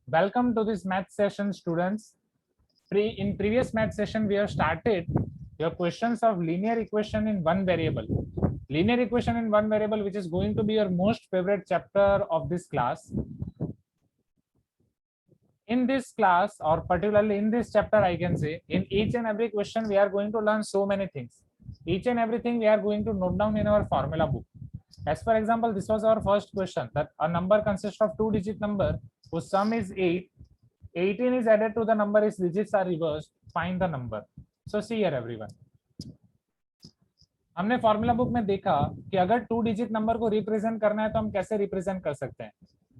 Welcome to this math session, students. In previous math session, we have started your questions of linear equation in one variable. Linear equation in one variable, which is going to be your most favorite chapter of this class. In this class, or particularly in this chapter, I can say, in each and every question, we are going to learn so many things. Each and everything we are going to note down in our formula book. As for example, this was our first question, that a number consists of two-digit number whose sum is 8. 18 is added to the number, its digits are reversed. Find the number. So see here everyone. हमने formula book में देखा कि अगर two digit number को represent करना है तो हम कैसे रिप्रेजेंट कर सकते हैं.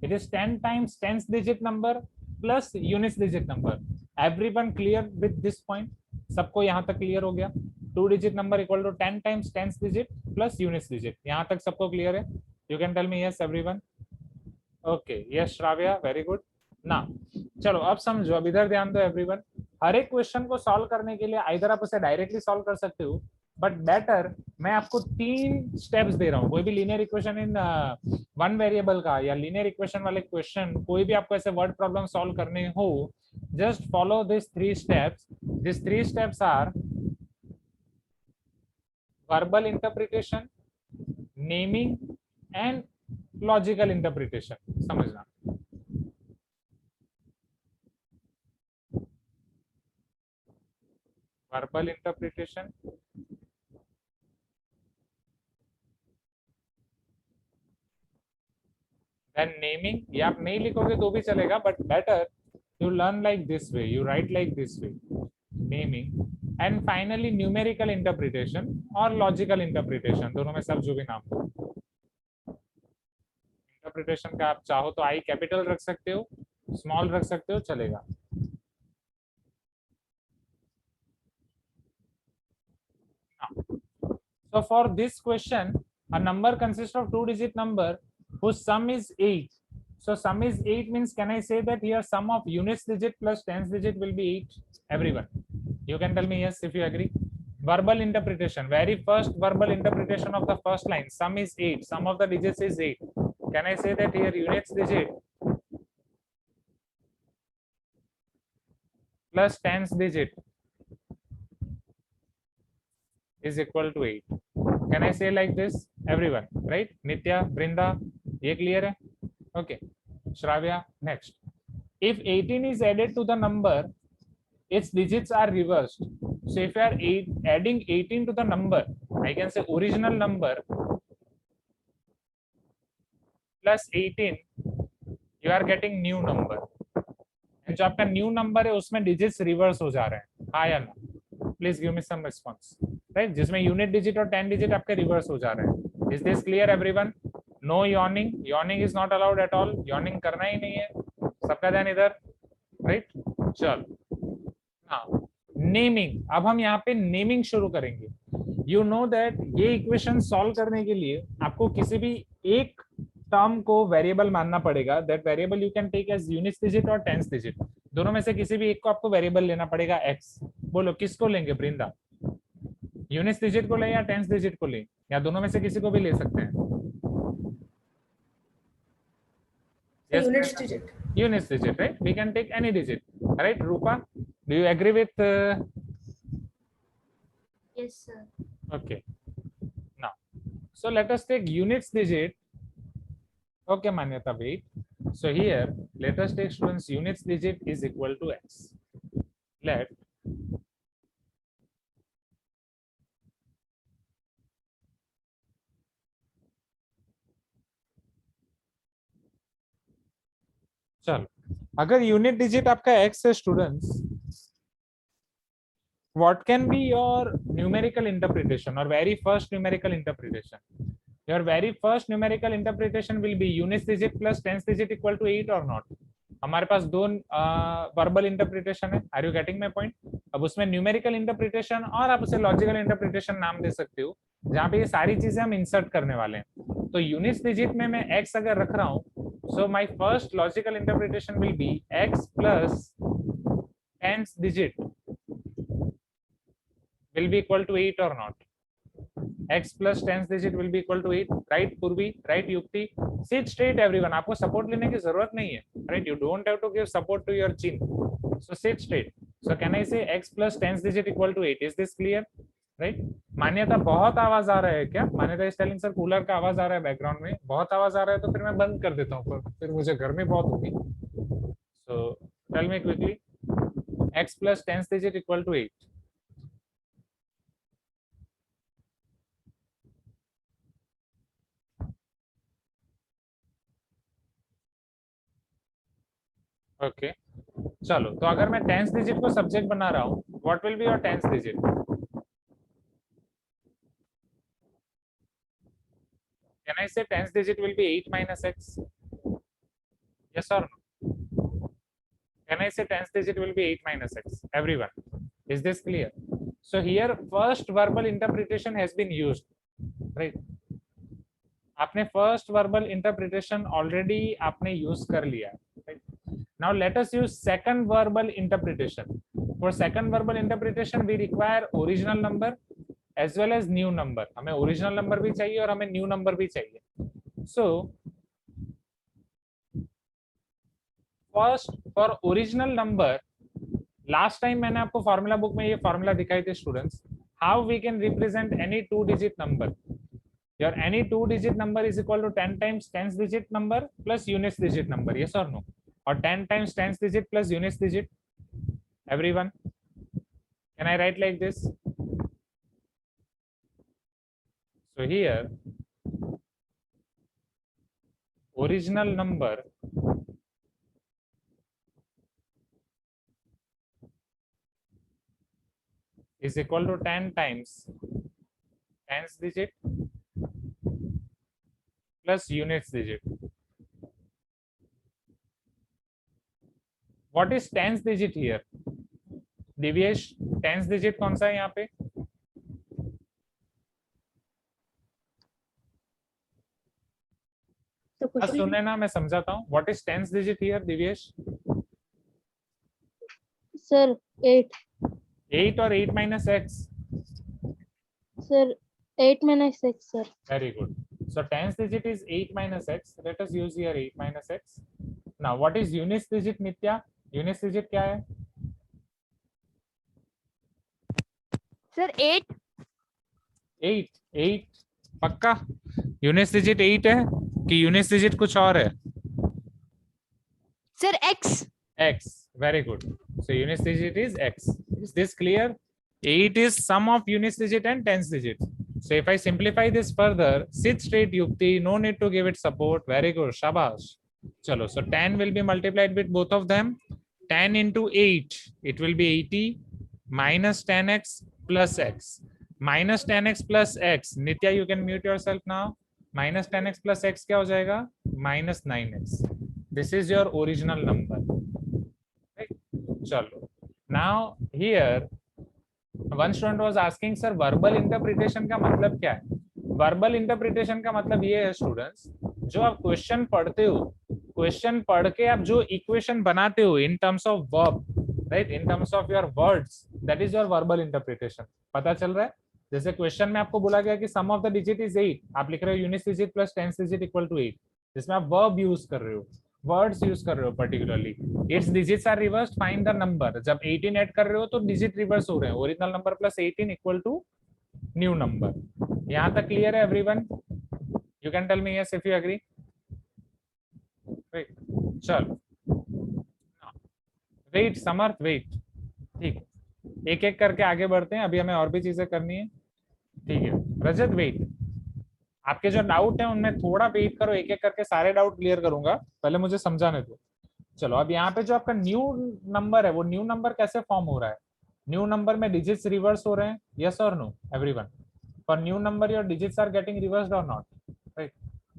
It is 10 times 10th digit number plus unit digit number. Everyone clear with this point? सबको यहां तक क्लियर हो गया? Two digit number equal to 10 times 10th digit plus unit digit. यहां तक सबको क्लियर है? You can tell me yes everyone. Okay, yes Shravya, very good. ना चलो अब समझो, अब इधर ध्यान दो एवरीवन. हर एक क्वेश्चन को सॉल्व करने के लिए आइदर आप उसे डायरेक्टली सॉल्व कर सकते हो, बट बेटर मैं आपको 3 स्टेप्स दे रहा हूँ. कोई भी linear equation in one variable का या लीनियर इक्वेशन वाले क्वेश्चन, कोई भी आपको ऐसे वर्ड प्रॉब्लम सॉल्व करने हो, just follow this 3 steps. This 3 steps are verbal interpretation, naming and logical interpretation. समझना. verbal interpretation, then naming. ये आप नहीं लिखोगे तो भी चलेगा, but better you learn like this way, you write like this way. Naming and finally numerical interpretation or logical interpretation, दोनों में सब जो भी नाम दो. इंटरप्रिटेशन का आप चाहो तो आई कैपिटल रख सकते हो, स्मॉल रख सकते हो, चलेगा. So for this question, a number consists of two-digit number whose sum is 8. So sum is 8 means, can I say that here sum of units digit plus tens digit will be 8? Everyone, you can tell me yes if you agree. Verbal interpretation, very first verbal interpretation of the first line, sum is 8, sum of the digits is 8. Can I say that here units digit plus tens digit is equal to 8? Can I say like this everyone, right? Nitya, Brinda, ye clear hai? Okay, Shravya, next. If 18 is added to the number, its digits are reversed. So if you are adding 18 to the number, I can say original number plus 18, you are getting new number. And जो आपका new number है उसमें digits reverse हो जा रहे हैं. हाँ या ना? Please give me some response. Right? जिसमें unit digit और 10 digit आपके reverse हो जा रहे हैं. Is this clear everyone? No yawning. Yawning is not allowed at all. Yawning करना ही नहीं है. सबका ध्यान इधर. Right? चल. Now, naming. अब हम यहाँ पे naming शुरू करेंगे. You know that ये equation solve करने के लिए आपको किसी भी एक टर्म को वेरिएबल मानना पड़ेगा. That variable you can take as unit digit और टेंस डिजिट. दोनों में से किसी भी एक को आपको वेरिएबल लेना पड़ेगा x. बोलो किसको लेंगे ब्रिंदा? यूनिट डिजिट को ले या टेंस डिजिट को ले, या दोनों में से किसी को भी ले सकते हैं? yes, unit digit. Unit digit, right? We can take any digit, right? Rupa, do you agree with? Yes, sir. Okay. Now, so let us take units digit. Okay, Manyata, wait. So here, let us take students units digit is equal to x. Let चलो, अगर unit digit आपका x है students, what can be your numerical interpretation or very first numerical interpretation? Your very first numerical interpretation will be units digit plus tens digit equal to 8 or not? हमारे पास दो verbal interpretation है. Are you getting my point? अब उसमें numerical interpretation और आप उसे logical interpretation नाम दे सकते हो, जहां पे ये सारी चीजें हम इंसर्ट करने वाले हैं. तो यूनिट्स डिजिट में मैं x अगर रख रहा हूं, so my first logical interpretation will be x plus tens digit will be equal to 8 or not? x plus 10th digit will be equal to 8, right Purvi, right Yukti? Sit straight everyone, आपको support लेने की जरूरत नहीं है, right? You don't have to give support to your chin, so sit straight. So can I say x plus 10th digit equal to 8? Is this clear? Right? मान्यता बहुत आवाज आ रहा है क्या? मान्यता इज टेलिंग सर कूलर का आवाज आ रहा है बैकग्राउंड में, बहुत आवाज आ रहा है तो फिर मैं बंद कर देता हूँ, फिर मुझे गर्मी बहुत होगी. So tell me quickly, x plus 10th digit equal to 8. Okay चलो, तो अगर मैं 10th डिजिट को सब्जेक्ट बना रहा हूँ, what will be your 10th digit? Can I से 10th digit will be 8 minus x? Yes or no? Can I say 10th digit will be 8 minus x? Everyone, is this clear? So here first verbal interpretation has been used, right? आपने first verbal interpretation already आपने use कर लिया है, right? Now let us use second verbal interpretation. For second verbal interpretation we require original number as well as new number. हमें original number भी चाहिए और हमें new number भी चाहिए. So first for original number, last time मैंने आपको formula book में ये फॉर्मूला दिखाई थे students, how we can represent any two digit number. Your any two digit number is equal to 10 times 10th digit number plus units digit number, yes or no? Or 10 times 10th digit plus units digit. Everyone, can I write like this? So here original number is equal to 10 times 10th digit plus units digit. What is 10th digit here? Divyesh 10th digit कौन सा है यहाँ पे? तो सुने ना, मैं समझाता हूँ. What is 10th digit here, Divyesh? Sir 8. 8 और 8 minus x? Sir 8 minus x sir. Very good. So 10th digit is 8 minus x. Let us use here 8 minus x. Now what is units digit, Nitya? Units digit क्या है? Sir 8. 8 पक्का? units digit 8 है कि units digit कुछ और है? Sir x. X. Very good. So units digit is x. Is this clear? 8 is sum of units digit and tens digit. So if I simplify this further, sit straight Yukti, no need to give it support. Very good. Shabash. Chalo. So 10 will be multiplied with both of them. 10 into 8, it will be 80 minus 10x plus x. Minus 10x plus x. Nitya, you can mute yourself now. Minus 10x plus x क्या हो जाएगा? Minus 9x. This is your original number. Right? Chalo. Now here one student was asking, sir, verbal interpretation का मतलब क्या है? Verbal interpretation का मतलब ये है स्टूडेंट्स, जो आप क्वेश्चन पढ़ते हो, क्वेश्चन पढ़ के आप जो इक्वेशन बनाते हो in terms of verb, right, in terms of your words, that is your verbal interpretation. पता चल रहा है? जैसे क्वेश्चन में आपको बोला गया कि sum of the digit is 8, आप लिख रहे हो unit digit plus 10th digit equal to 8, जिसमें आप वर्ब यूज कर रहे हो, वर्ड्स यूज कर रहे हो. Particularly its digits are reversed, find the number. जब 18 ऐड कर रहे हो तो डिजिट रिवर्स हो रहे हैं. Original number plus 18 equal to new number. यहां तक क्लियर है everyone? You can tell me yes if you agree. चलो वेट समर्थ, वेट. ठीक है, एक एक करके आगे बढ़ते हैं, अभी हमें और भी चीजें करनी है. ठीक है रजत, वेट. आपके जो डाउट है उनमें थोड़ा वेट करो, एक एक करके सारे डाउट क्लियर करूंगा, पहले मुझे समझाने दो. चलो अब यहाँ पे जो आपका न्यू नंबर है, वो न्यू नंबर कैसे फॉर्म हो रहा है? न्यू नंबर में डिजिट्स रिवर्स हो रहे हैं, यस और no everyone? For new number your digits are getting reversed और not, right?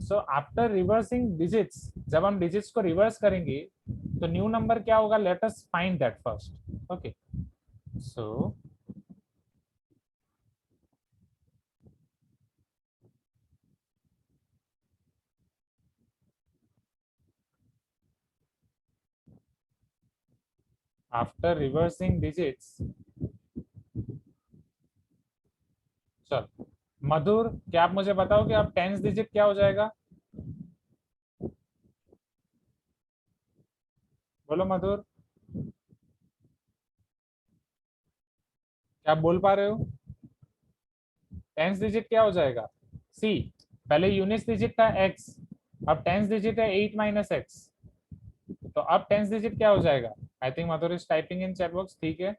So after reversing digits, जब हम डिजिट्स को रिवर्स करेंगे तो न्यू नंबर क्या होगा? Let us find that first. Okay, so after reversing digits, चलो मधुर, क्या आप मुझे बताओ कि आप टेंस डिजिट क्या हो जाएगा? बोलो मधुर, क्या आप बोल पा रहे हो? टेंस डिजिट क्या हो जाएगा? सी, पहले यूनिट डिजिट था x, अब टेंस डिजिट है 8 माइनस एक्स, तो अब टेंस डिजिट क्या हो जाएगा? I think Madhur is typing in chat box, ठीक है।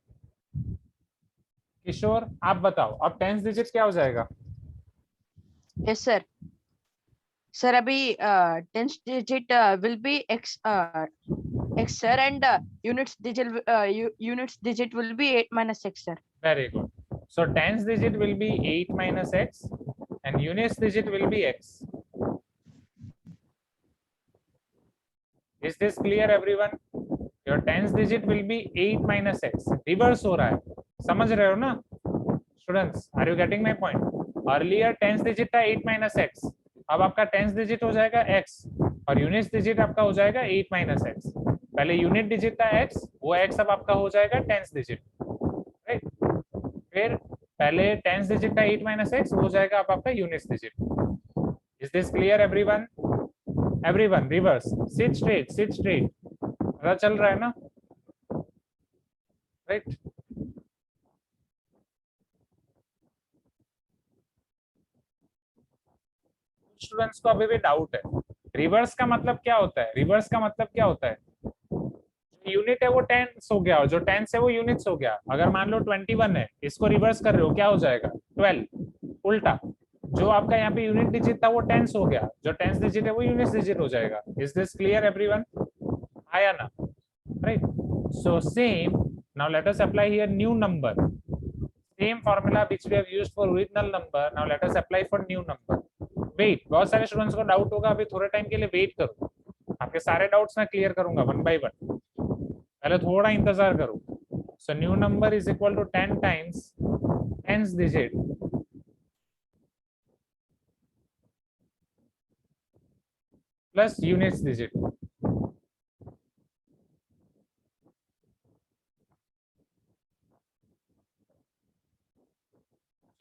किशोर आप बताओ अब टेंस डिजिट क्या हो जाएगा? Yes sir. सर अभी tense digit will B x x sir, and units digit will be 8 minus x sir. Very good. So tens digit will be 8 minus x and units digit will be x. Is this clear everyone? Your tens digit will be 8 minus x. Reverse हो रहा है, समझ रहे हो ना students? Are you getting my point? Earlier tens digit था 8 minus x, अब आपका tens digit हो जाएगा x और units digit आपका हो जाएगा 8 minus x. पहले यूनिट डिजिट था x, वो x अब आपका हो जाएगा टेंस डिजिट, राइट? फिर पहले टेंस डिजिट था 8 माइनस एक्स, हो जाएगा अब आपका unit digit. Is this clear everyone? Everyone reverse, seat straight, seat straight, पता चल रहा है ना? राइट? स्टूडेंट्स को अभी भी डाउट है, रिवर्स का मतलब क्या होता है? रिवर्स का मतलब क्या होता है? यूनिट है वो टेंस हो गया और जो टेंस है वो यूनिट्स हो गया. अगर मान लो 21 है, इसको रिवर्स कर रहे हो, क्या हो जाएगा? 12. उल्टा, जो आपका यहाँ पे यूनिट डिजिट था वो टेंस हो गया, जो टेंस डिजिट है वो यूनिट डिजिट हो जाएगा. Is this clear everyone? आया ना? Right? So same, now let us apply here new number. Same formula which we have used for original number, now let us apply for new number. Wait, बहुत सारे students को doubt होगा, अभी थोड़े time के लिए वेट करो, आपके सारे डाउट्स मैं क्लियर करूंगा वन बाय वन, पहले थोड़ा इंतजार करो. So new number is equal to 10 times tens digit plus units digit.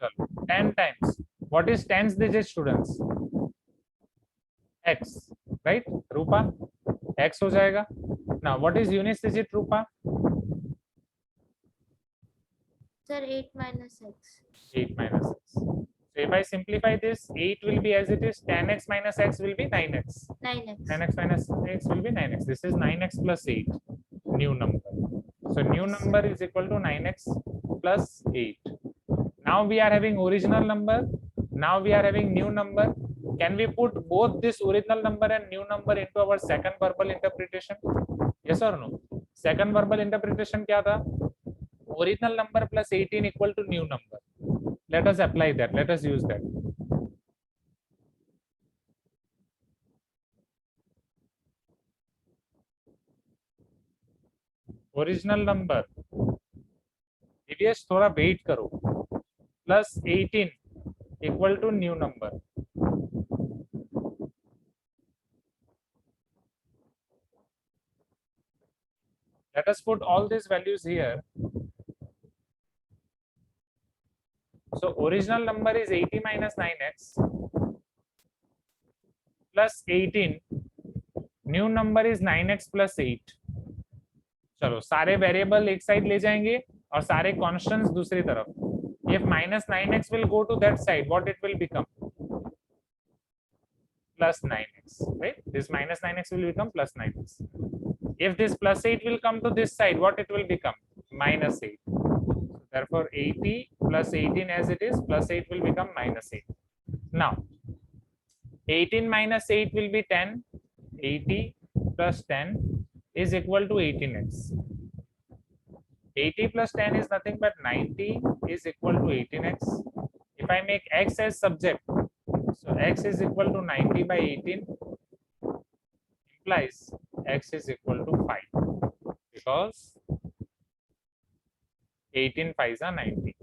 चलो 10 times, what is tens digit students? x, right? Rupa x हो जाएगा. Now what is units digit Rupa? Sir, 8 minus x. 8 minus x. So if I simplify this, 8 will be as it is, 10x minus x will be 9x. 9x. 10x minus x will be 9x. This is 9x plus 8, new number. So new number is equal to 9x plus 8. Now we are having original number. Now we are having new number. Can we put both this original number and new number into our second verbal interpretation? Yes or no? Second verbal interpretation क्या था? Original number plus 18 equal to new number. Let us apply that. Let us use that. Original number, Divyesh थोड़ा wait करो, plus 18 equal to new number. Let us put all these values here. So original number is 80 minus 9x plus 18. New number is 9x plus 8. चलो सारे variable एक side ले जाएंगे और सारे constants दूसरी तरफ. If minus 9x will go to that side, what it will become? Plus 9x, right? This minus 9x will become plus 9x. If this plus 8 will come to this side, what it will become? Minus 8. Therefore 80 plus 18 as it is, plus 8 will become minus 8. Now 18 minus 8 will be 10. 80 plus 10 is equal to 18x. 80 plus 10 is nothing but 90 is equal to 18x. If I make x as subject, so x is equal to 90 by 18 implies x is equal to 5 because 18 5s are 90.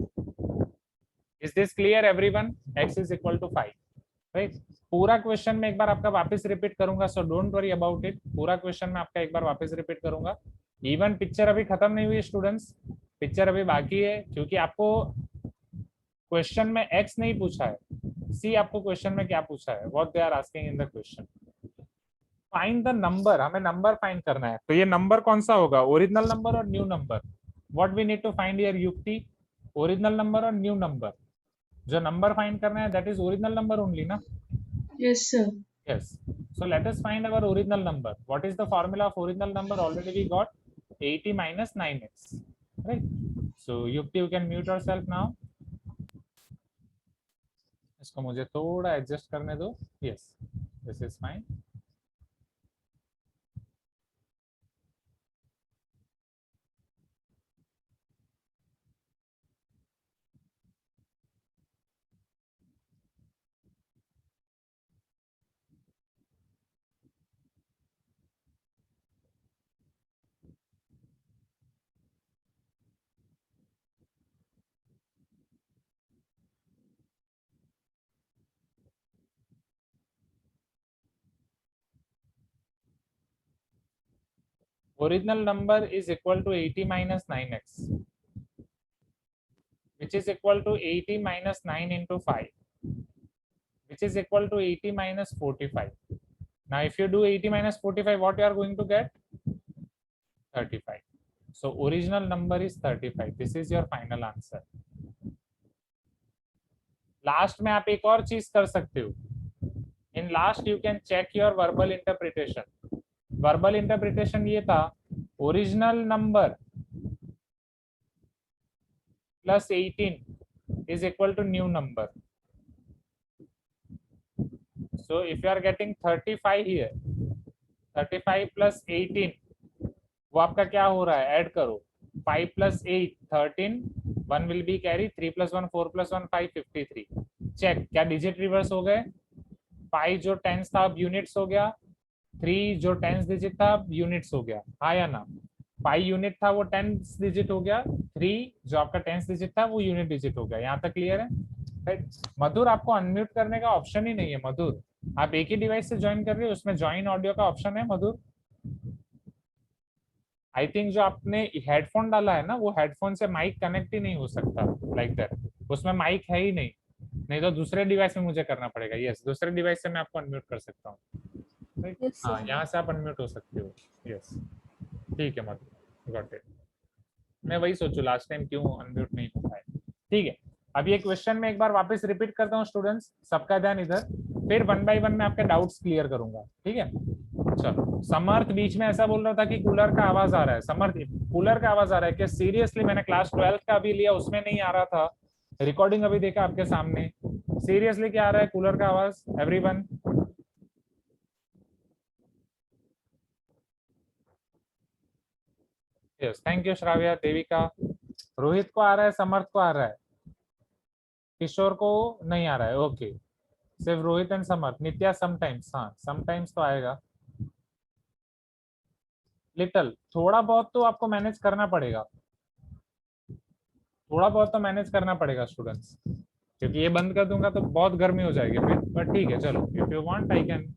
Is this clear everyone? X is equal to 5, right? पूरा question में एक बार आपका वापस repeat करूंगा, so don't worry about it. पूरा question में आपका एक बार वापस रिपीट करूंगा. इवन पिक्चर अभी खत्म नहीं हुई स्टूडेंट्स, पिक्चर अभी बाकी है क्योंकि आपको क्वेश्चन में x नहीं पूछा है, सी आपको क्वेश्चन में क्या पूछा है, what they are asking in the question, find the number, हमें नंबर फाइंड करना है। तो ये नंबर कौन सा होगा, ओरिजिनल नंबर और new number, what we need to find here Yukti, original number और न्यू नंबर। जो नंबर फाइंड करना है that is original number only ना। Yes, sir. Yes. So let us find our original number. What is the formula of original number? Already we got 80 minus 9x. Right. So Yukti, you can mute yourself now. इसको मुझे थोड़ा adjust करने दो. Yes, this is fine. Original number is equal to 80 minus 9x, which is equal to 80 minus 9 into 5, which is equal to 80 minus 45. Now if you do 80 minus 45, what you are going to get? 35. So original number is 35. This is your final answer. Last में आप एक और चीज कर सकते हो. In last you can check your verbal interpretation. Verbal interpretation ये था, original number plus 18 is equal to new number. So if you are getting 35 here, 35 plus 18, वो आपका क्या हो रहा है, ऐड करो, 5 plus 8 13, 1 will be carry, 3 plus 1 4 plus 1 5 53. Check, क्या डिजिट रिवर्स हो गए, 5 जो टेंस था अब यूनिट्स हो गया, 3 जो टेंस डिजिट था अब यूनिट्स हो गया, हाँ या ना, 5 यूनिट था वो टेंस डिजिट हो गया, 3 जो आपका टेंस डिजिट था वो यूनिट डिजिट हो गया. यहाँ तक क्लियर है? राइट. मधुर, आपको अनम्यूट करने का ऑप्शन ही नहीं है मधुर, आप एक ही डिवाइस से ज्वाइन कर रहे हो, उसमें ज्वाइन ऑडियो का ऑप्शन है मधुर. आई थिंक जो आपने हेडफोन डाला है ना, वो हेडफोन से माइक कनेक्ट ही नहीं हो सकता लाइक दैट, उसमें माइक है ही नहीं, नहीं तो दूसरे डिवाइस में मुझे करना पड़ेगा. यस, दूसरे डिवाइस से मैं आपको अनम्यूट कर सकता हूँ. Yes, sir. हाँ, यहाँ से आप अनम्यूट हो सकते हो. यस, ठीक है मधुर, गॉट इट. मैं वही सोचू लास्ट टाइम क्यों अनम्यूट नहीं हो पाए. ठीक है, अब ये क्वेश्चन में एक बार वापस रिपीट करता हूँ स्टूडेंट्स, सबका ध्यान इधर, फिर 1 by 1 में आपके डाउट्स क्लियर करूंगा. ठीक है, चलो. समर्थ बीच में ऐसा बोल रहा था कि कूलर का आवाज आ रहा है. समर्थ, कूलर का आवाज आ रहा है क्या? सीरियसली, मैंने क्लास 12 का अभी लिया, उसमें नहीं आ रहा था, रिकॉर्डिंग अभी देखा आपके सामने. सीरियसली क्या आ रहा है कूलर का आवाज? Everyone, yes, thank you Shravya. Devika, Rohit को आ रहा है, समर्थ को आ रहा है, किशोर को नहीं आ रहा है. ओके, सिर्फ Rohit and Samarth. Nitya sometimes, हाँ समटाइम्स तो आएगा. लिटल, थोड़ा बहुत तो आपको मैनेज करना पड़ेगा, थोड़ा बहुत तो मैनेज करना पड़ेगा स्टूडेंट्स, क्योंकि ये बंद कर दूंगा तो बहुत गर्मी हो जाएगी फिर. बट ठीक है, चलो, if you want I can.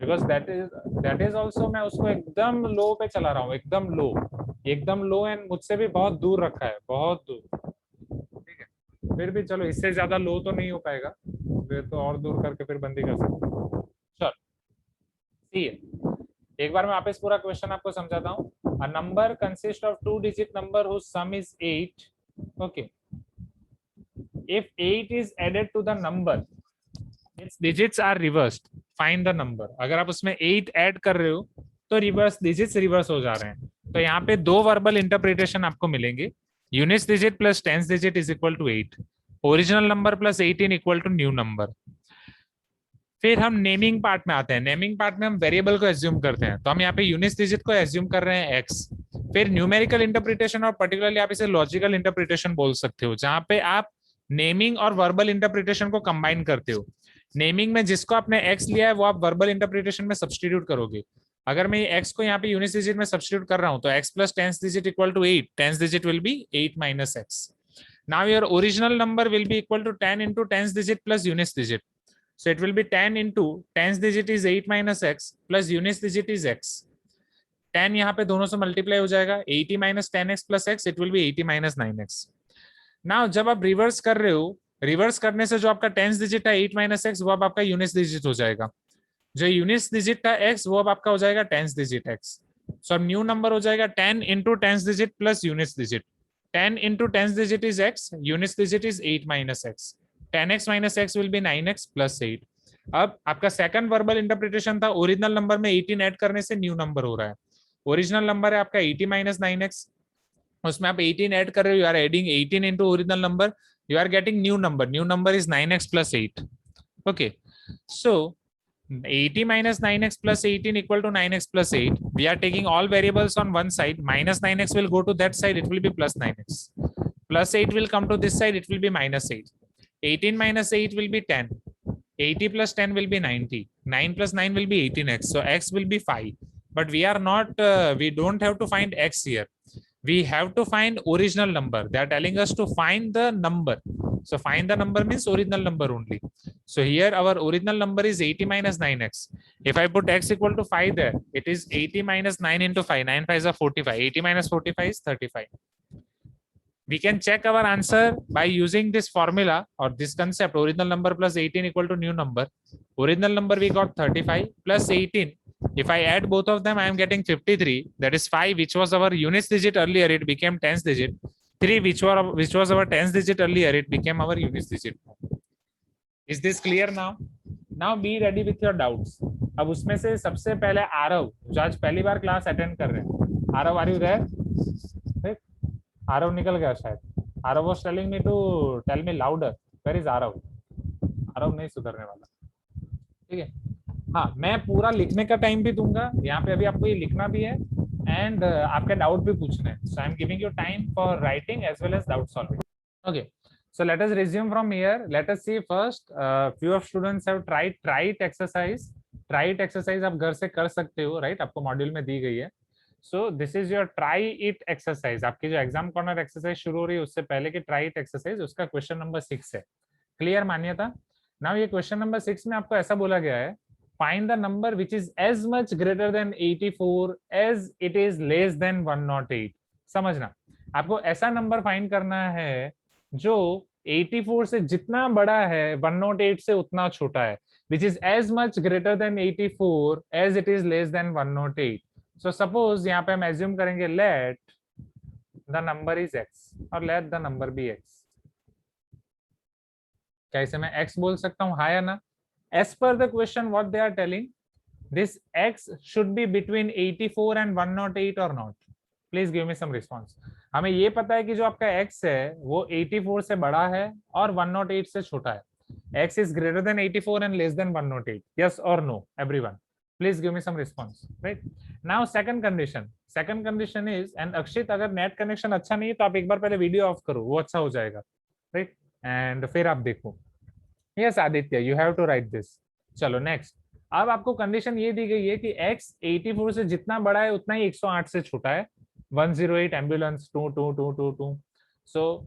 Because that is also, मैं उसको एकदम लो पे चला रहा हूँ, एकदम लो, एकदम लो, एंड मुझसे भी बहुत दूर रखा है, बहुत दूर. ठीक है, फिर भी चलो, इससे ज्यादा लो तो नहीं हो पाएगा, फिर तो और दूर करके फिर बंदी कर सकते. चलो, ठीक है, एक बार मैं वापस पूरा क्वेश्चन आपको समझाता हूँ. A number consist of 2 digit number whose sum is 8. Okay, if 8 is added to the number, its digits are reversed, find the number. अगर आप उसमें 8 ऐड कर रहे हो तो रिवर्स डिजिट्स रिवर्स हो जा रहे हैं. तो यहाँ पे 2 वर्बल इंटरप्रिटेशन आपको मिलेंगे. Units digit plus tens digit is equal to 8, original number plus 18 equal to new number. फिर हम नेमिंग पार्ट में आते हैं. नेमिंग पार्ट में हम वेरिएबल को एज्यूम करते हैं, तो हम यहाँ पे यूनिट्स डिजिट को एज्यूम कर रहे हैं x. फिर न्यूमेरिकल इंटरप्रिटेशन, और पर्टिकुलरली आप इसे लॉजिकल इंटरप्रिटेशन बोल सकते हो, जहां पे आप नेमिंग और वर्बल इंटरप्रिटेशन को कंबाइन करते हो. नेमिंग में जिसको आपने x लिया है वो आप वर्बल इंटरप्रिटेशन में सब्स्टिट्यूट करोगे. अगर मैं x को यहाँ पे यूनिट डिजिट में सब्स्टिट्यूट कर रहा हूँ तो x plus tens digit equal to 8, tens digit will be 8 minus x. Now your original number will be equal to 10 into tens digit plus units digit. So it will be 10 into tens digit is 8 minus x plus units digit is x. 10 यहाँ पे दोनों से multiply हो जाएगा, 80 minus 10x plus x, it will be 80 minus 9x। Now जब आप reverse कर रहे हो, रिवर्स करने से जो आपका टेंस डिजिट है 8 माइनस एक्स, वो अब आपका यूनिट डिजिट हो जाएगा। जो यूनिट डिजिट था x, वो अब आपका हो जाएगा टेंस डिजिट x। सो अब न्यू नंबर हो जाएगा 10 into tens digit plus unit digit. 10 into tens digit is x, unit digit is 8 minus x। 10x minus x will be 9x plus 8। अब आपका सेकंड वर्बल इंटरप्रिटेशन था, original number में 18 add करने से new number हो रहा है। Original number है आपका 80 माइनस 9x, उसमें आप 18 ऐड कर रहे हो, you are adding 18 into original number, you are getting new number. New number is 9x plus 8। Okay, so 80 minus 9x plus 18 equal to 9x plus 8. We are taking all variables on one side. Minus 9x will go to that side, it will be plus 9x. Plus 8 will come to this side, it will be minus 8. 18 minus 8 will be 10. 80 plus 10 will be 90. 9 plus 9 will be 18x. So x will be 5. But we are not, we don't have to find x here. We have to find original number. They are telling us to find the number. So find the number means original number only. So here our original number is 80 minus 9x. If I put x equal to 5 there, it is 80 minus 9 into 5. 9 5 is 45. 80 minus 45 is 35. We can check our answer by using this formula or this concept, original number plus 18 equal to new number. Original number we got 35 plus 18. If I add both of them, I am getting 53. That is 5, which was our units digit earlier, it became tens digit. 3, which was our tens digit earlier, it became our units digit. Is this clear now? Now be ready with your doubts. अब उसमें से सबसे पहले आरव, जो आज पहली बार class attend कर रहे हैं, Aarav are you there? Aarav निकल गया शायद। Aarav was telling me to tell me louder. Where is Aarav? Aarav नहीं सुधरने वाला, ठीक है। हाँ, मैं पूरा लिखने का टाइम भी दूंगा यहाँ पे, अभी आपको ये लिखना भी है एंड आपके डाउट भी पूछने हैं। So I am giving you time for writing as well as doubt solving. Okay, so let us resume from here. Let us see first, few of students have tried try it exercise. Try it exercise आप घर से कर सकते हो, right? आपको module में दी गई है। So this is your try it exercise. आपकी जो एग्जाम कॉर्नर एक्सरसाइज शुरू हो रही है उससे पहले की try it exercise, उसका क्वेश्चन नंबर 6 है। क्लियर मान्यता? नाउ ये क्वेश्चन नंबर 6 में आपको ऐसा बोला गया है, find the number which is as much greater than 84 as it is less than 108. समझना, आपको ऐसा नंबर फाइंड करना है जो 84 से जितना बड़ा है 108 से उतना छोटा है, which is as much greater than 84 as it is less than 108. So suppose यहाँ पे हम assume करेंगे let the number is x और let the number be x. क्या इसे मैं x बोल सकता हूँ, हाँ या ना? As per the question what they are telling, this x should be between 84 and 108 or not? Please give me some response. हमें ये पता है कि जो आपका x है वो 84 से बड़ा है और 108 से छोटा है. X is greater than 84 and less than 108. Yes or no, everyone? Please give me some response. Right? Now second condition. Second condition is, and अक्षित अगर नेट कनेक्शन अच्छा नहीं है तो आप एक बार पहले वीडियो ऑफ करो, वो अच्छा हो जाएगा. Right? And फिर आप देखो. Yes Aditya, you have to write this. चलो next. अब आपको कंडीशन ये दी गई है कि x 84 से जितना बड़ा है उतना ही 108 से छोटा है. 108 ambulance 2222. So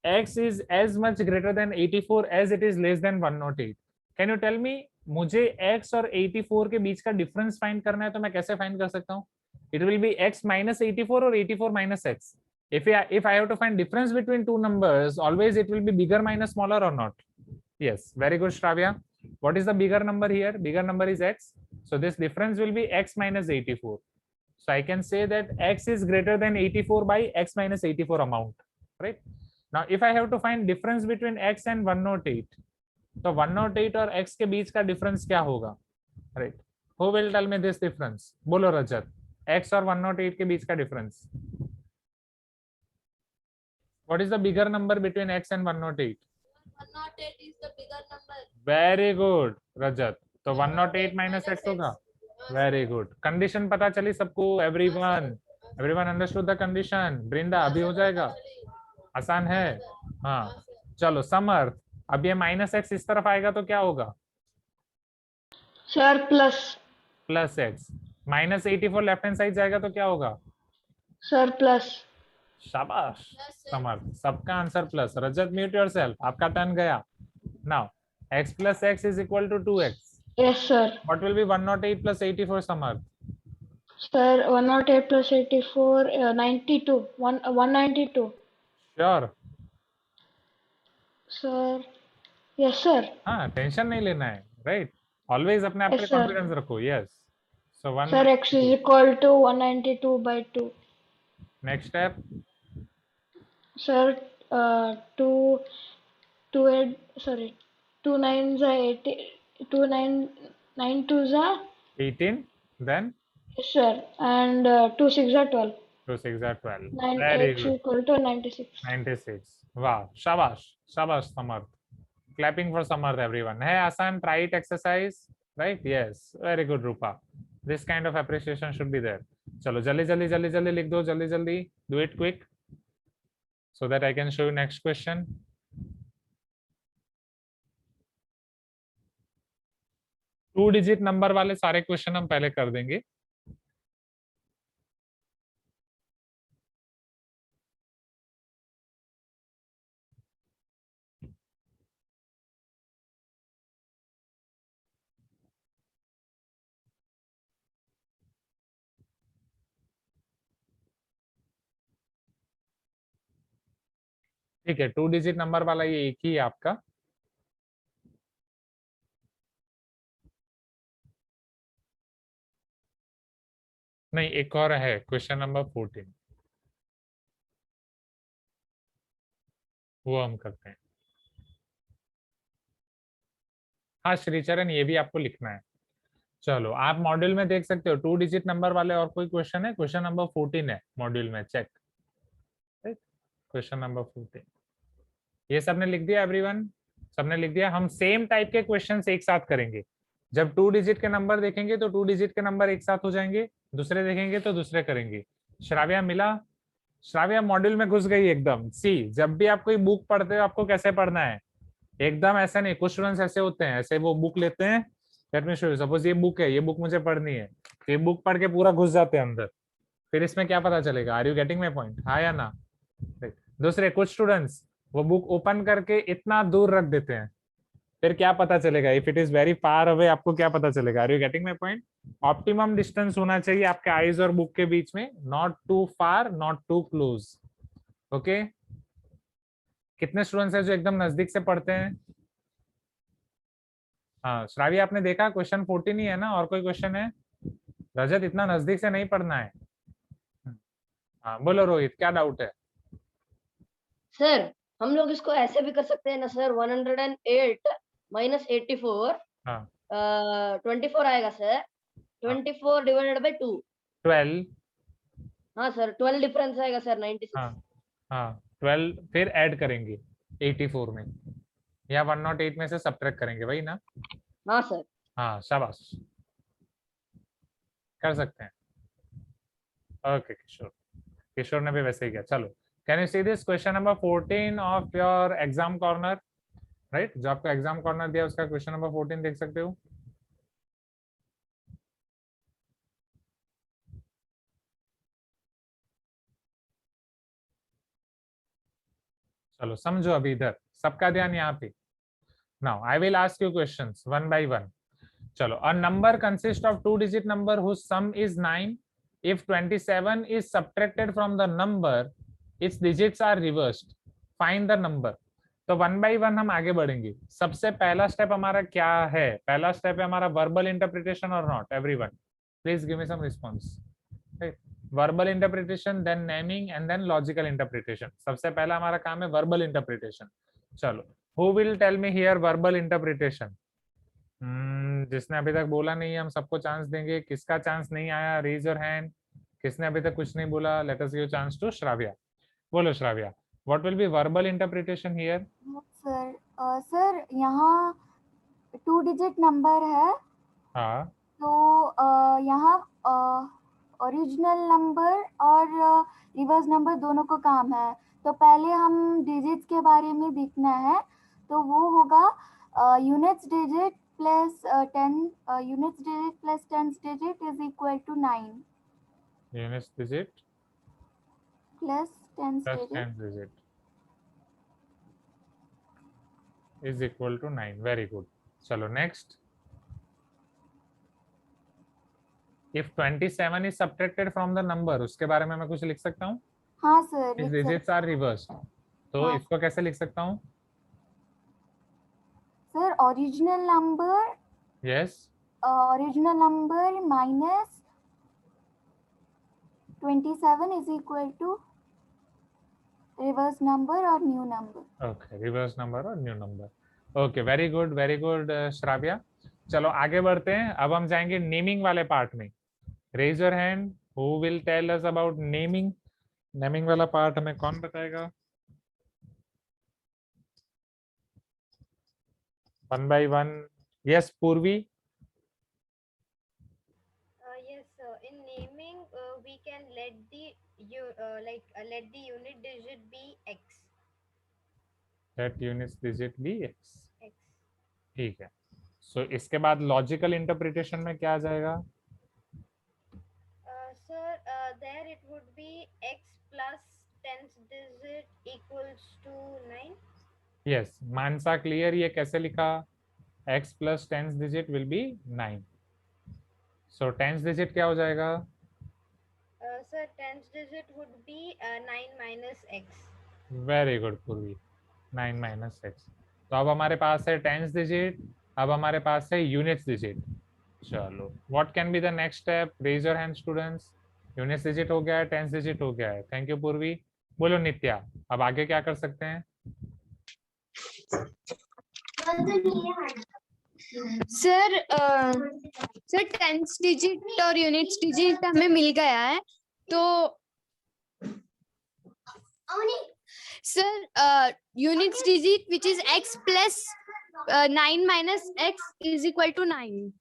x is as much greater than 84 as it is less than 108. Can you tell me, मुझे x और 84 के बीच का डिफरेंस फाइंड करना है तो मैं कैसे फाइंड कर सकता हूँ? It will be x minus 84 or 84 minus x. If I have to find difference between two numbers, always it will be bigger minus smaller or not? Yes, very good, Shravya. What is the bigger number here? Bigger number is x. So this difference will be x minus 84. So I can say that x is greater than 84 by x minus 84 amount, right? Now if I have to find difference between x and 108, तो 108 और x के बीच का difference क्या होगा? Right? Who will tell me this difference? बोलो रजत. x और 108 के बीच का difference. What is the bigger number between x and 108? 108 is the bigger number. Very good, Rajat. तो 108 minus x होगा. Very good. Condition पता चली सबको? Everyone understood the condition. Brinda अभी हो जाएगा. आसान है. हाँ. चलो समर्थ. अब ये माइनस एक्स इस तरफ आएगा तो क्या होगा? Sir plus. Plus x. Minus 84 left hand side जाएगा तो क्या होगा? Sir plus. शाबाश समर्थ, सबका आंसर प्लस. रजत म्यूट योरसेल्फ, आपका टर्न गया. Now x plus x is equal to 2x. Yes sir. What will be 108 plus 84, Samarth? Sir, 108 plus 84, 92. 192. Sure? Sir, yes, sir. हाँ, tension नहीं लेना है, राइट? ऑलवेज अपने आप पे Yes, sir. कॉन्फिडेंस रखो. Yes. So Sir, x is 192. equal to 192 by 2. Next step. Sir, 2, 2, 8, sorry, 2 9s are 80, 2 9, 9 2s are, 18. Then yes, sir, and 2 6 are 12. 2 6 are 12. 9 Very x good. equal to 96. 96. वाह, शाबाश, शाबाश समर्थ. Clapping for Samarth, everyone. है आसान. Try it exercise. Right? Yes. Very good, Rupa. This kind of appreciation should be there. चलो जल्दी जल्दी जल्दी जल्दी लिख दो, जल्दी जल्दी. Do it quick, so that I can show you next question. To digit number वाले सारे क्वेश्चन हम पहले कर देंगे. ठीक है, टू डिजिट नंबर वाला ये एक ही है आपका. नहीं, एक और है, क्वेश्चन नंबर 14. वो हम करते हैं. हाँ श्रीचरण, ये भी आपको लिखना है. चलो, आप मॉड्यूल में देख सकते हो टू डिजिट नंबर वाले और कोई क्वेश्चन है. क्वेश्चन नंबर 14 है मॉड्यूल में, चेक. Question number 14. ये सबने लिख दिया एवरीवन? सबने लिख दिया. हम सेम टाइप के क्वेश्चंस एक साथ करेंगे. जब टू डिजिट के नंबर देखेंगे तो टू डिजिट के नंबर एक साथ हो जाएंगे, दूसरे देखेंगे तो दूसरे करेंगे. श्राव्या मिला? श्राव्या मॉड्यूल में घुस गई एकदम. सी, जब भी आप कोई बुक पढ़ते हो आपको कैसे पढ़ना है, एकदम ऐसा नहीं. कुछ स्टूडेंट्स ऐसे होते हैं, ऐसे वो बुक लेते हैं. Late me show you. Suppose ये बुक है, ये बुक मुझे पढ़नी है, तो ये बुक पढ़ के पूरा घुस जाते हैं अंदर. फिर इसमें क्या पता चलेगा? Are you getting my point? हाँ या ना? दूसरे कुछ स्टूडेंट्स वो बुक ओपन करके इतना दूर रख देते हैं, फिर क्या पता चलेगा? If it is very far away, आपको क्या पता चलेगा? Are you getting my point? Optimum distance होना चाहिए आपके आईज और बुक के बीच में, not too far, not too close. Okay, कितने स्टूडेंट्स हैं जो एकदम नजदीक से पढ़ते हैं? हाँ श्रावी, आपने देखा क्वेश्चन 14 ही है ना, और कोई क्वेश्चन है? रजत, इतना नजदीक से नहीं पढ़ना है. हाँ बोलो रोहित, क्या डाउट है? सर, हम लोग इसको ऐसे भी कर सकते हैं ना सर. 108 माइनस 84, हाँ 24 आएगा सर. 24 divided by 2. 12. हाँ सर, 12 डिफरेंस आएगा सर 96. हाँ हाँ 12 फिर ऐड करेंगे 84 में, या 108 में से सब्ट्रैक्ट करेंगे, वही ना? हाँ सर. हाँ शाबाश, कर सकते हैं. ओके किशोर, किशोर ने भी वैसे ही किया. चलो, can you see this question number 14 of your exam corner? Right, जो आपका एग्जाम कॉर्नर दिया उसका क्वेश्चन नंबर 14 देख सकते हो. चलो समझो अभी, इधर सबका ध्यान यहाँ पे. Now I will ask you questions one by one. चलो, a number consist of two digit number whose sum is 9. if 27 is subtracted from the number, its digits are reversed. find the number. तो one by one हम आगे बढ़ेंगे. सबसे पहला step हमारा क्या है? पहला स्टेप है हमारा वर्बल इंटरप्रिटेशन और not. Everyone please give me some response. Verbal interpretation, then naming and then logical interpretation. सबसे पहला हमारा काम है वर्बल इंटरप्रिटेशन. चलो, who will tell me here verbal interpretation? जिसने अभी तक बोला नहीं है हम सबको चांस देंगे. किसका चांस नहीं आया? Raise your hand. किसने अभी तक कुछ नहीं बोला? Let us give chance to Shravya. बोलो Shravya, what will be verbal interpretation here? Sir, sir यहाँ 2 डिजिट नंबर है. हाँ, तो यहाँ ओरिजिनल नंबर और रिवर्स नंबर दोनों को काम है. तो पहले हम डिजिट्स के बारे में देखना है. तो वो होगा units digit plus 10 units digit plus tens digit is equal to 9 units digit plus tens plus digit. Tens digit is equal to 9. very good. चलो next. if 27 is subtracted from the number, उसके बारे में मैं कुछ लिख सकता हूँ? हाँ सर, If लिख digits are reversed, तो हाँ। इसको कैसे लिख सकता हूँ? Sir original number Yes. Minus 27 is equal to reverse number और new number. Okay, reverse number और new number. Okay, very good, Shravya. चलो आगे बढ़ते हैं। अब हम जाएंगे नेमिंग वाले पार्ट में। Raise your hand. Who will tell us about naming? Naming वाला पार्ट हमें कौन बताएगा? One by one. Yes, Purvi. Yes, in naming, we can let the let the unit digit be x. Let units digit be x. X. ठीक है। So इसके बाद logical interpretation में क्या आ जाएगा? Sir, there it would be x plus 10th digit equals to 9. Yes, Mansa clear, ये कैसे लिखा? x plus 10th digit will be 9. So 10th digit क्या हो जाएगा? Sir, 10th digit would be 9 minus x. Very good पूर्वी, 9 minus x. तो अब हमारे पास है 10th digit, अब हमारे पास है यूनिट्स डिजिट। चलो, what can be the next step? Raise your hand students. Units digit हो गया है, 10th digit हो गया है। थैंक यू पूर्वी। बोलो नित्या, अब आगे क्या कर सकते हैं? सर सर 10th डिजिट और यूनिट्स डिजिट हमें मिल गया है, तो sir units digit which is x plus 9 minus x is equal to 9।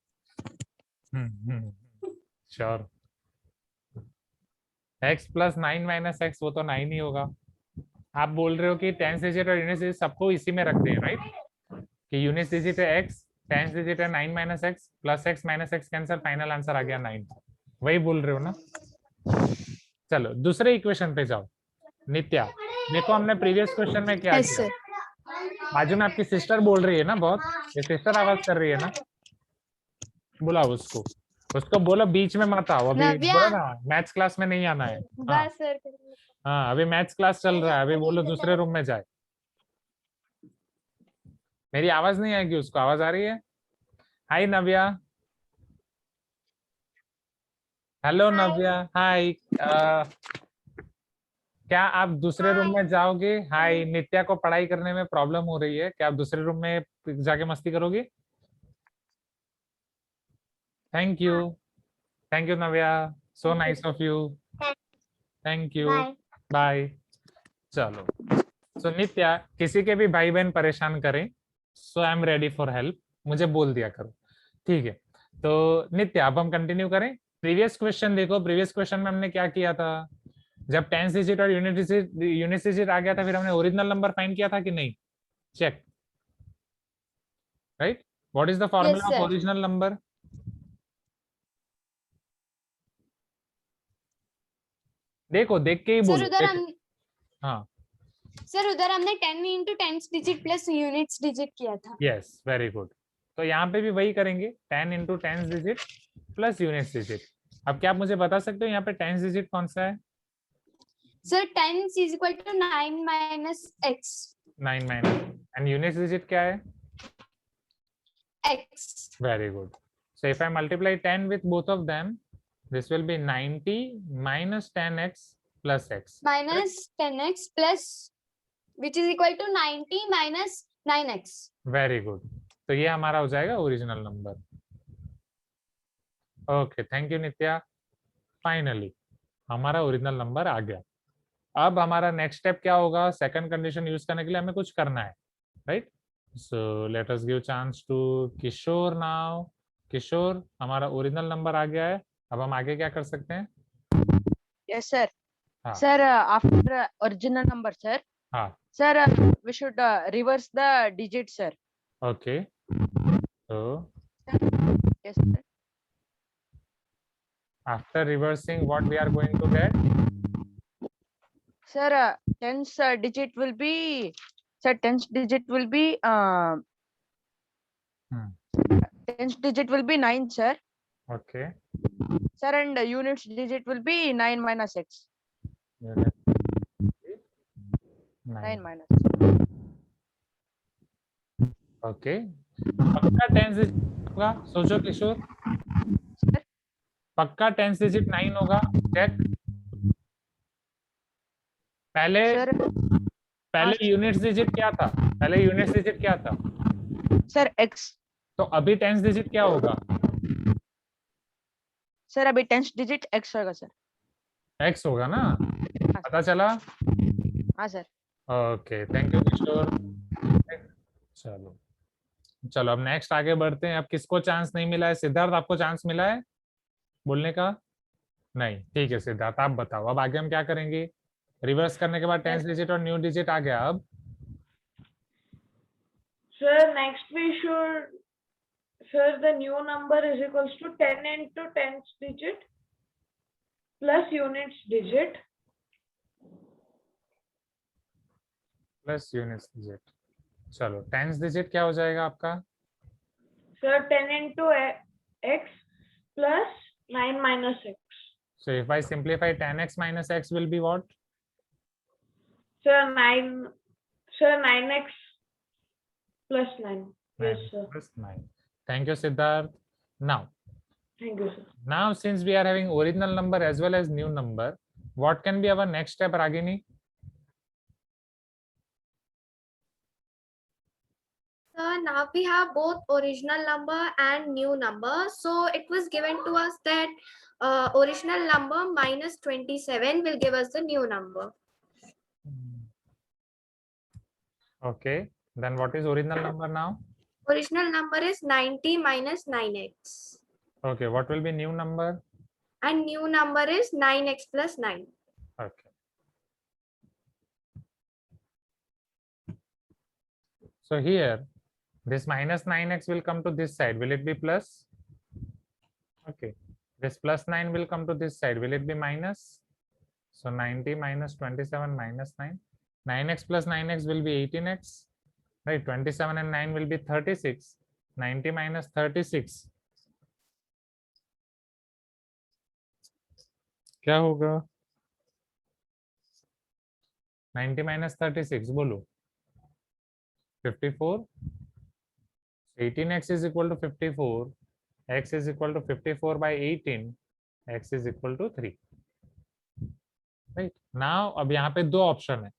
Sure. x plus 9 minus x, वो तो 9 ही होगा। आप बोल रहे हो कि 10th डिजिट और यूनिट्स डिजिट सबको इसी में रखते हैं, राइट? कि यूनिट्स डिजिट है x, 10th डिजिट है 9 minus x, plus x minus x cancel, final answer आ गया 9। वही बोल रहे हो ना? चलो दूसरे इक्वेशन पे जाओ। नित्या देखो, हमने प्रीवियस क्वेश्चन में क्या Yes, किया? बाजू में आपकी सिस्टर बोल रही है ना, बहुत ये सिस्टर आवाज कर रही है ना, बुलाओ उसको, उसको बोलो बीच में मत आओ, अभी नव्या। बोलो ना मैथ्स क्लास में नहीं आना है। हाँ, सर हाँ अभी मैथ्स क्लास चल रहा है, अभी बोलो दूसरे रूम में जाए। मेरी आवाज नहीं आएगी उसको, आवाज आ रही है? हाय नव्या। हेलो नव्या, हाय। क्या आप दूसरे रूम में जाओगे? हाय, नित्या को पढ़ाई करने में प्रॉब्लम हो रही है, क्या आप दूसरे रूम में जाके मस्ती करोगे? Thank you Navya, so nice of you, thank you, bye. चलो, सो नित्या, किसी के भी भाई बहन परेशान करें, so I am ready for help, मुझे बोल दिया करो, ठीक है? तो नित्या अब हम कंटिन्यू करें। प्रीवियस क्वेश्चन देखो, प्रीवियस क्वेश्चन में हमने क्या किया था? जब 10th डिजिट और यूनिट डिजिट आ गया था, फिर हमने ओरिजिनल नंबर फाइंड किया था कि नहीं? Check, right? What is the formula of original number? देखो, देख के ही बोलो। सर उधर हम हाँ सर उधर हमने 10 into 10th digit plus units digit किया था। Yes, very good. तो यहाँ पे भी वही करेंगे, 10 into 10th digit plus units digit. अब क्या आप मुझे बता सकते हो यहाँ पे 10th डिजिट कौन सा है? Sir 10 is equal to 9 minus x। 9 minus, and units digit क्या है? x। Very good. So if I multiply 10 with both of them, this will be 90 minus 10x plus x. Minus 10x plus which is equal to 90 minus 9x। Very good. तो ये हमारा हो जाएगा original number. Okay, thank you Nitya. Finally हमारा original number आ गया। अब हमारा next step क्या होगा? सेकंड कंडीशन यूज करने के लिए हमें कुछ करना है, right? So let us give chance to Kishore now. Kishore, हमारा ओरिजिनल नंबर आ गया है, अब हम आगे क्या कर सकते हैं? Yes, sir. हाँ. Sir, after original number, sir. हाँ. Sir, we should reverse the digit, sir. Okay. So Yes, sir. after reversing, what we are going to get? Sir, 10th digit will be. Sir, 10th digit will be. 10th digit will be 9, sir. Okay. Sir, and units digit will be 9 minus x. Unit 9 9. minus. Okay, पक्का 10 digit होगा? सोचो किशोर, पक्का 10 digit 9 होगा? Check. पहले Sir, पहले units digit क्या था? पहले यूनिट्स डिजिट क्या था? sir x. तो अभी 10 डिजिट क्या होगा? Sir, अभी 10th digit x होगा सर. x होगा ना? पता चला? हाँ सर. ओके, थैंक यू किशोर। चलो चलो, अब नेक्स्ट आगे बढ़ते हैं। अब किसको चांस नहीं मिला है? सिद्धार्थ, आपको चांस मिला है बोलने का? नहीं, ठीक है सिद्धार्थ, आप बताओ अब आगे हम क्या करेंगे? रिवर्स करने के बाद 10 डिजिट और न्यू डिजिट आ गया। अब Sir, next we should, sir, the new number is equals to 10 into 10th digit plus units digit. Plus units digit. चलो 10 डिजिट क्या हो जाएगा आपका? Sir, 10 into x plus 9 minus x. So if I simplify 10x minus x will be what? Sir, 9x plus 9. Yes, sir. Plus 9. Thank you, Siddharth. Now, Thank you, sir. now since we are having original number as well as new number, what can be our next step, Ragini? Now we have both original number and new number. So it was given to us that original number minus 27 will give us the new number. Okay, then what is original number now? Original number is 90 minus 9x. Okay, what will be new number? And new number is 9x plus 9. Okay. So here, this minus 9x will come to this side. Will it be plus? Okay. This plus 9 will come to this side. Will it be minus? So 90 minus 27 minus 9. 9x plus 9x will be 18x. Right? 27 and 9 will be 36. 90 minus 36. क्या होगा? 90 minus 36 बोलो। 54. 18x is equal to 54. X is equal to 54 by 18. X is equal to 3. Right? Now अब यहाँ पे दो option है।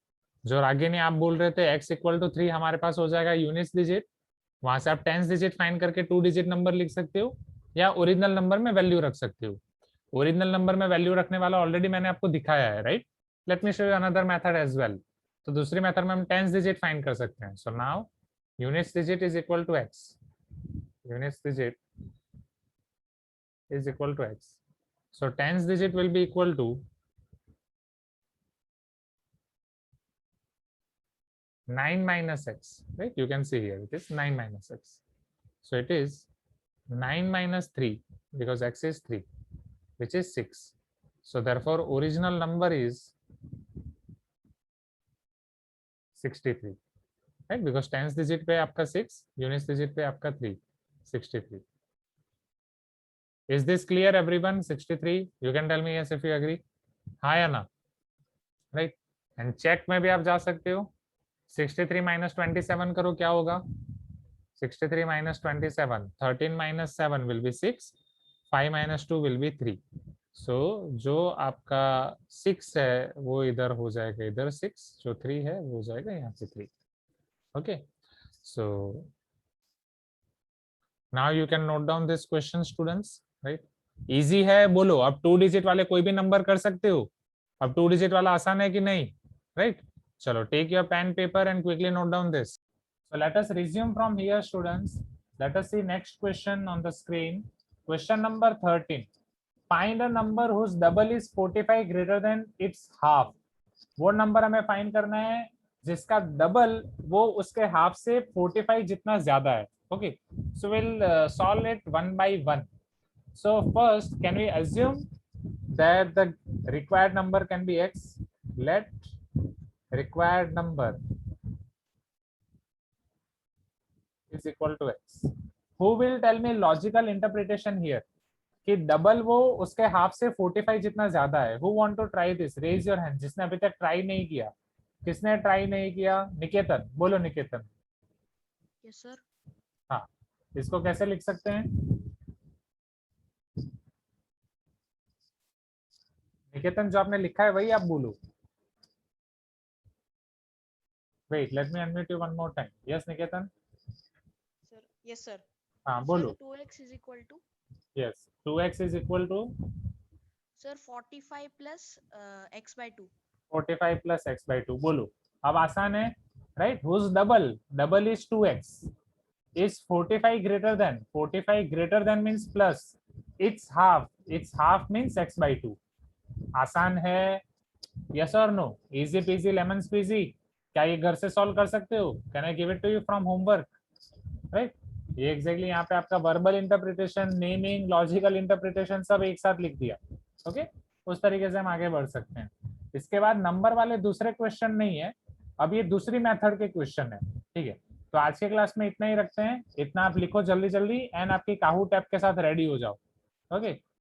जो रागिनी आप बोल रहे थे x इक्वल टू 3 हमारे पास हो जाएगा यूनिट्स डिजिट, वहां से आप 10 डिजिट फाइंड करके 2 डिजिट नंबर लिख सकते हो या ओरिजिनल नंबर में वैल्यू रख सकते हो। ओरिजिनल नंबर में वैल्यू रखने वाला ऑलरेडी मैंने आपको दिखाया है, right? Let me show you another method as well. तो दूसरी मेथड में हम 10 डिजिट फाइंड कर सकते हैं। So now units digit is equal to x, units digit is equal to x. So 10th digit will be equal to 9 minus x, right? You can see here it is 9 minus x. So it is 9 minus 3 because x is 3, which is 6. So therefore original number is 63, right? Because 10th digit पे आपका 6, units digit पे आपका 3, 63. Is this clear everyone? 63. You can tell me yes if you agree. हाँ या ना? Right? And check में भी आप जा सकते हो। 63 minus 27 करो, क्या होगा? 63 minus 27. 13 minus 7 will be 6. 5 minus 2 will be 3. So जो आपका 6 है वो इधर हो जाएगा, इधर 6, जो 3 है वो हो जाएगा यहाँ पे 3. Okay. So now you can note down this question, students. Right? Easy है बोलो। अब 2 डिजिट वाले कोई भी नंबर कर सकते हो। अब 2 डिजिट वाला आसान है कि नहीं? राइट? चलो take your pen paper and quickly note down this. So let us resume from here students. Let us see next question on the screen. Question number 13, find a number whose double is 45 greater than its half. वो नंबर हमें find करना है जिसका double वो उसके half से 45 जितना ज्यादा है। Okay, so will solve it one by one. So first, can we assume that the required number can be x? Let required number is equal to x. Who will tell me logical interpretation here? कि double वो उसके half से 45 जितना ज्यादा है। Who want to try this? Raise your hand जिसने अभी तक ट्राई नहीं किया। किसने ट्राई नहीं किया? निकेतन, बोलो निकेतन। Yes sir. हाँ, इसको कैसे लिख सकते हैं? निकेतन, जो आपने लिखा है वही आप बोलो। Wait, let me unmute you one more time. Yes Niketan. Sir yes sir. हाँ बोलो। 2x is equal to यस, 2x is equal to sir 45 plus x by 2. 45 plus x by 2। बोलो, अब आसान है, right? whose double? double is 2x। is 45 greater than? 45 greater than means plus its half means x by 2। आसान है, yes और no? Easy peasy lemon squeezy. क्या ये घर से सॉल्व कर सकते हो? Can I give it to you from homework? Right, ये एग्जैक्टली यहाँ पे आपका verbal interpretation, naming, logical interpretation सब एक साथ लिख दिया। ओके, उस तरीके से हम आगे बढ़ सकते हैं। इसके बाद नंबर वाले दूसरे क्वेश्चन नहीं है, अब ये दूसरी मेथड के क्वेश्चन है। ठीक है, तो आज के क्लास में इतना ही रखते हैं। इतना आप लिखो जल्दी जल्दी एंड आपकी काहू टैब के साथ रेडी हो जाओ। ओके,